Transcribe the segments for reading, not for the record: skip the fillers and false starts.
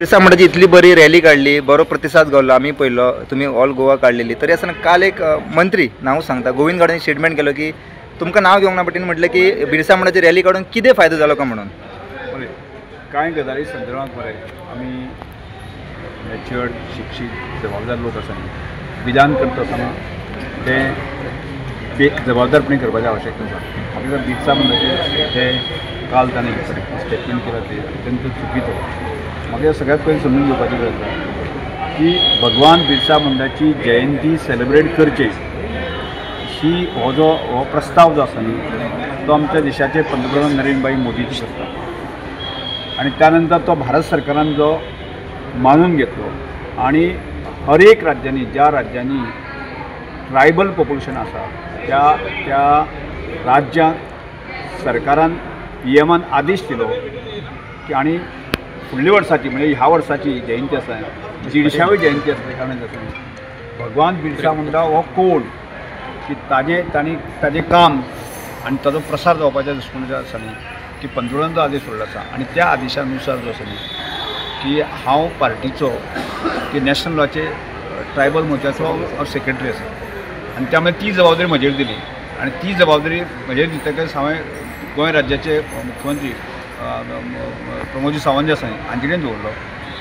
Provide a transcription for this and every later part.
बिरसा मुंडाची इतली बरी रॅली काढली, बरो प्रतिसाद गावलो. आम्ही पळयलो, तुम्ही ऑल गोवा काढलेली. तरी आसतना काल एक मंत्री नाव सांगता गोविंद गावडेन स्टेटमेंट केलो की तुमकां नाव घेवंक ना, बट म्हटलं की बिरसा मुंडाची रॅली काढून कितें फायदो जालो का म्हणून. कांय गजाली संदर्भात मरे आमी मॅच्युअर्ड शिक्षीत जबाबदार लोक आसा न्ही, विधान करता आसतना ते जबाबदारपणी करपाची आवश्यकता आसा. आपल्याला बिरसा मुंडाचे ते काल ताणें स्टेटमेंट केला ते अत्यंत चुकीचो. म्हाका सगळ्यात पयलीं समजून घेवपाची गरज आसा की भगवान बिरसा मुंडाची जयंती सेलिब्रेट करचे ही हो प्रस्ताव जो आसा न्ही तो आमच्या देशाचे पंतप्रधान नरेंद्र भाई मोदीजी करता. आणि त्यानंतर तो भारत सरकारान जो मानून घेतलो आणि हर एक राज्यांनी ज्या राज्यांनी ट्रायबल पॉप्युलेशन आसा त्या राज्यांक सरकारान पीएमान आदेश दिलो की आणि फुडल्या वर्साची म्हणजे ह्या वर्साची जयंती आसा 150वी जयंती आसा त्या कारणान भगवान बिरसा मुंडा हो कोण की ताजें काम आणि ताजो प्रसार जावपाच्या दृश्टीन आसा न्ही की पंतप्रधान जो आदेश सोडला आसा आणि त्या आदेशानुसार जो आसा न्ही की हांव पार्टीचो की नॅशनल लॉचे ट्रायबल मोर्चाचो हांव सेक्रेटरी आसा आणि त्यामुळे ती जबाबदारी म्हजेर दिली आणि ती जबाबदारी म्हजेर दितकच हांवें गोंय राज्याचे मुख्यमंत्री प्रमोदजी सावंत जे आसा हांचे कडेन दवरलो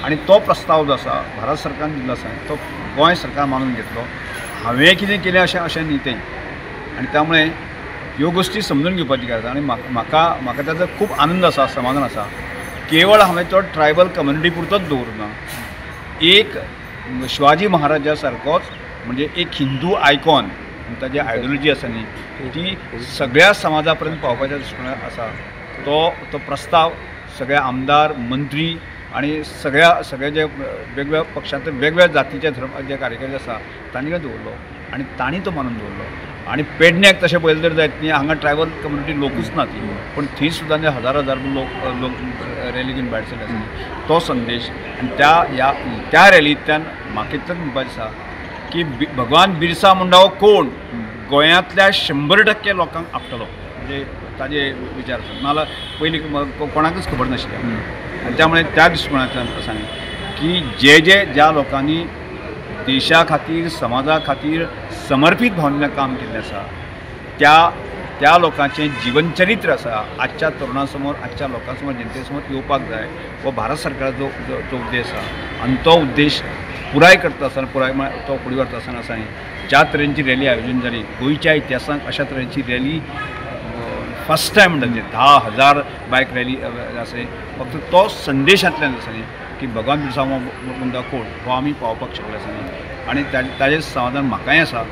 आणि तो प्रस्ताव जो आसा भारत सरकारान दिल्लो आसा तो गोंय सरकार मानून घेतलो. हांवें कितें केलें अशें न्ही तें. आणि त्यामुळे ह्यो गोष्टी समजून घेवपाची गरज आनी म्हाका ताचो खूब आनंद आसा, समाधान आसा. केवळ हांवें तो ट्रायबल कम्युनिटी पुरतोच दवरुना, एक शिवाजी महाराजा सारकोच म्हणजे एक हिंदू आयकॉन ताजी आयडियोलॉजी आसा न्ही ती सगळ्या समाजा पर्यंत पावपाच्या दृश्टीन आसा. तो प्रस्ताव सगळे आमदार मंत्री आणि सगळ्या जे वेगवेगळ्या पक्षांतले वेगवेगळ्या जातीचे जे कार्यकर्ते आसा तांणी दवरलो आणि तांणी तो मानून दवरलो. आणि पेडण्याक तशें पळयलें तर जायत न्ही, हांगा ट्रायबल कम्युनिटी लोकूच ना ती, पण थंय सुद्दां हजार लोक रॅली घेवन भायर सरले आसा. तो संदेश आनी त्या रॅलींतल्यान म्हाका इतलेंच म्हणपाचें आसा की भगवान बिरसा मुंडा हो कोण गोंयांतल्या 100% लोकांक आपटलो म्हणजे ताजे विचार आसा. नाजाल्यार पयलीं कोणाकूच खबर नाशिल्लें. आनी त्यामुळे त्या दृश्टिकोनांतल्यान आसा न्ही की ज्या लोकांनी देशा खातीर समाजा खातीर समर्पीत भावनेन काम केल्लें आसा त्या लोकांचें जिवनचरित्र आसा आजच्या तरुणां समोर, आजच्या लोकां समोर, जनते समोर येवपाक जाय. हो भारत सरकाराचो जो उद्देश आसा आनी तो उद्देश पुराय करता आसतना तो फुडें व्हरता आसतना आसा न्ही ज्या तरेची रॅली आयोजन जाली गोंयच्या इतिहासांत अशा तरेची रॅली फर्स्ट टायम म्हणजे 10,000 बायक रॅली आसा. फक्त तो संदेशांतल्यान आसा न्ही की भगवान बिरसा मुंडा कोण हो आमी पावपाक शकले आसा न्ही. आणि ताजें समाधान म्हाकाय आसा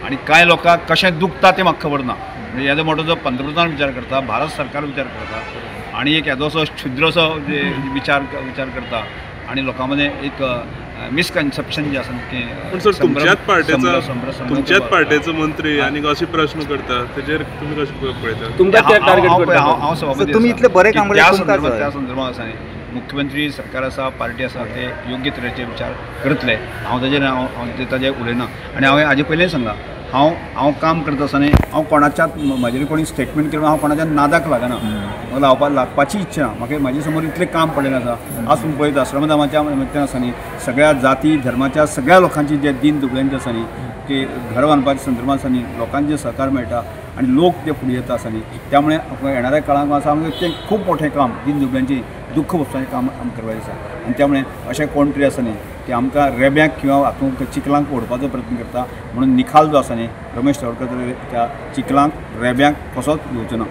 आणि कांय लोकांक कशें दुखता तें म्हाका खबर ना. म्हणजे येदो मोठो जो पंतप्रधान विचार करता, भारत सरकार विचार करता आणि एक येदोसो क्षुद्रसो विचार करता आणि लोकां मदें एक मिसकन्सेप्शन जे आसा की तुमच्याच पार्टीचो मंत्री आणि असे प्रश्न करता तेजेर तुमी कशें पळयता. हांव सभापती तुम्ही इतले बरें काम त्या संदर्भांत आसा न्ही मुख्यमंत्री सरकार आसा, पार्टी आसा ते योग्य तरेचे विचार करतले. हांव ताजेर उलयना आणि हांवें हाजे पयलीं सांगलां हांव काम करता आसतना हांव कोणाच्याच म्हाजेर कोणी स्टेटमेंट केलो हांव कोणाच्या नादाक लागना. म्हाका लागपाची इच्छा ना. म्हाका म्हाजे समोर इतलें काम पडलेलें आसा. आज तुमी पळयता श्रमदानाच्या निमित्तान आसा न्ही सगळ्या जाती धर्माच्या सगळ्या लोकांची जे दीन दुबळ्यांचे आसा न्ही की घर बांदपाच्या संदर्भांत आसा न्ही लोकांचे सहकार मेळटा आणि लोक ते फुडें येता आसा न्ही त्यामुळे येणाऱ्या काळांत आसा आमकां तें खूब मोठें काम दीन दुबळ्यांची दुख्ख भोगपाचें काम आमकां करपाचें आसा. आनी त्यामुळे अशें कोण तरी आसा न्ही की आमकां रेब्यांक किंवा हातूंत चिखलांक ओडपाचो प्रयत्न करता म्हणून निखाल जो आसा न्ही रमेश तवडकर त्या चिखलांक रेब्यांक कसोच येवचो ना.